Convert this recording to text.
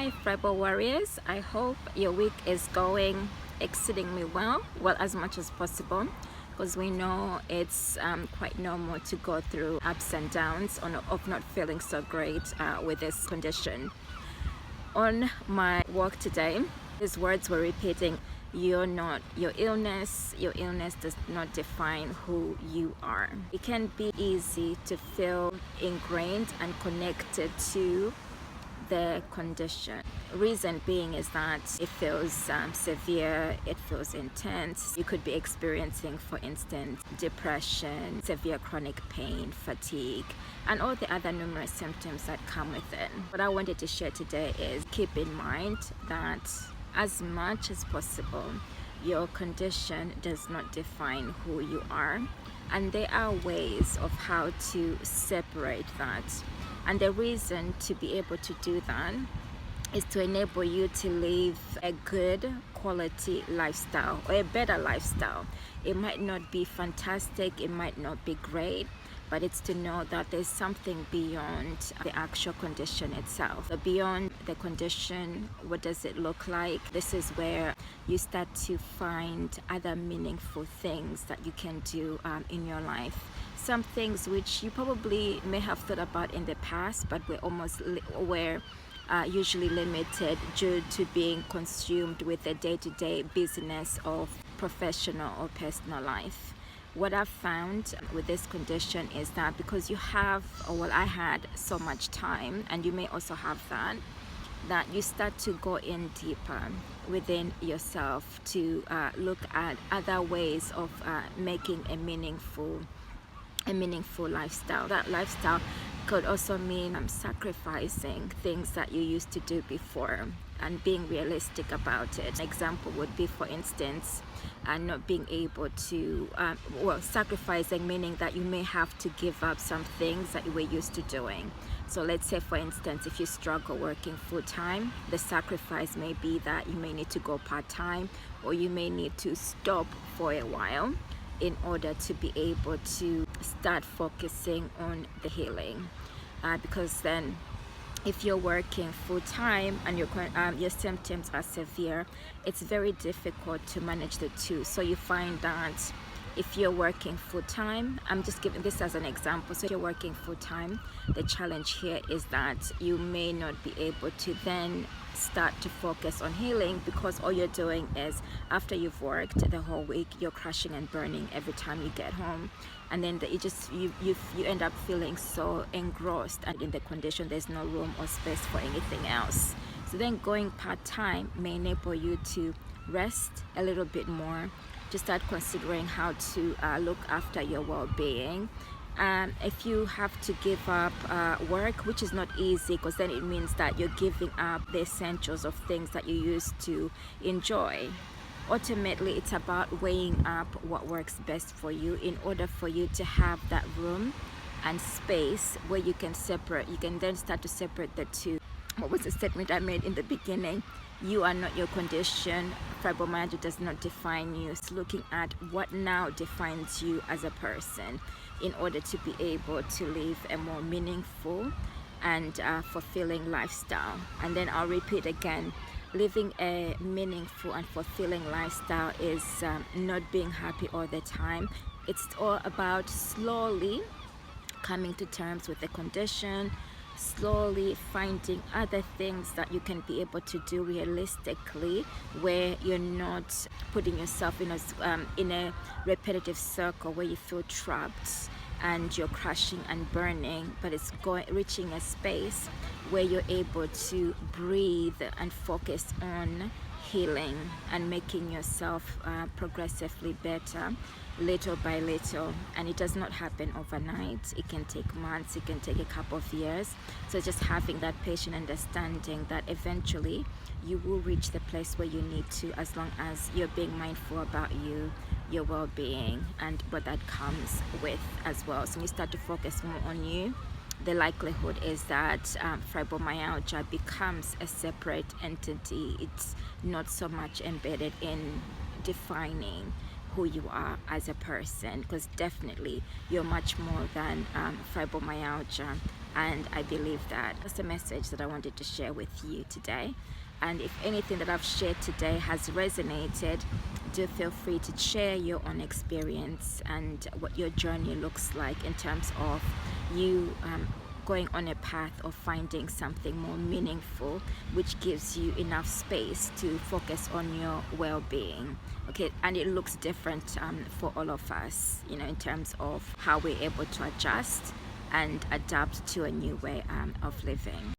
Hi Fibro warriors, I hope your week is going exceedingly well as much as possible, because we know it's quite normal to go through ups and downs of not feeling so great with this condition. On my walk today, these words were repeating: you're not your illness does not define who you are. It can be easy to feel ingrained and connected to the condition. Reason being is that it feels severe, it feels intense. You could be experiencing, for instance, depression, severe chronic pain, fatigue, and all the other numerous symptoms that come with it. What I wanted to share today is keep in mind that as much as possible, your condition does not define who you are, and there are ways of how to separate that. And the reason to be able to do that is to enable you to live a good quality lifestyle, or a better lifestyle. It might not be fantastic, it might not be great, but it's to know that there's something beyond the actual condition itself. So beyond the condition, what does it look like? This is where you start to find other meaningful things that you can do in your life. Some things which you probably may have thought about in the past, but were usually limited due to being consumed with the day-to-day business of professional or personal life. What I've found with this condition is that because you have, I had so much time, and you may also have that you start to go in deeper within yourself to look at other ways of making a meaningful lifestyle. That lifestyle could also mean sacrificing things that you used to do before and being realistic about it. An example would be, for instance, not being able to, sacrificing meaning that you may have to give up some things that you were used to doing. So let's say, for instance, if you struggle working full-time, the sacrifice may be that you may need to go part-time, or you may need to stop for a while in order to be able to start focusing on the healing. Because then if you're working full-time and your symptoms are severe, it's very difficult to manage the two. So you find that if you're working full-time, I'm just giving this as an example. So if you're working full-time, the challenge here is that you may not be able to then start to focus on healing, because all you're doing is, after you've worked the whole week, you're crashing and burning every time you get home, and then you end up feeling so engrossed and in the condition there's no room or space for anything else. So then going part-time may enable you to rest a little bit more, to start considering how to look after your well-being. If you have to give up work, which is not easy, because then it means that you're giving up the essentials of things that you used to enjoy. Ultimately, it's about weighing up what works best for you in order for you to have that room and space where you can then start to separate the two. What was the statement I made in the beginning? You are not your condition. Fibromyalgia does not define you. It's looking at what now defines you as a person in order to be able to live a more meaningful and fulfilling lifestyle. And then I'll repeat again, living a meaningful and fulfilling lifestyle is not being happy all the time. It's all about slowly coming to terms with the condition, slowly finding other things that you can be able to do realistically, where you're not putting yourself in a repetitive circle where you feel trapped and you're crashing and burning, but it's reaching a space where you're able to breathe and focus on healing and making yourself progressively better, little by little. And it does not happen overnight. It can take months, it can take a couple of years. So just having that patient understanding that eventually you will reach the place where you need to, as long as you're being mindful about your well-being and what that comes with as well. So when you start to focus more on you, the likelihood is that fibromyalgia becomes a separate entity. It's not so much embedded in defining who you are as a person, because definitely you're much more than fibromyalgia. And I believe that. That's the message that I wanted to share with you today. And if anything that I've shared today has resonated, do feel free to share your own experience and what your journey looks like in terms of you going on a path of finding something more meaningful, which gives you enough space to focus on your well-being. Okay, and it looks different for all of us, you know, in terms of how we're able to adjust and adapt to a new way of living.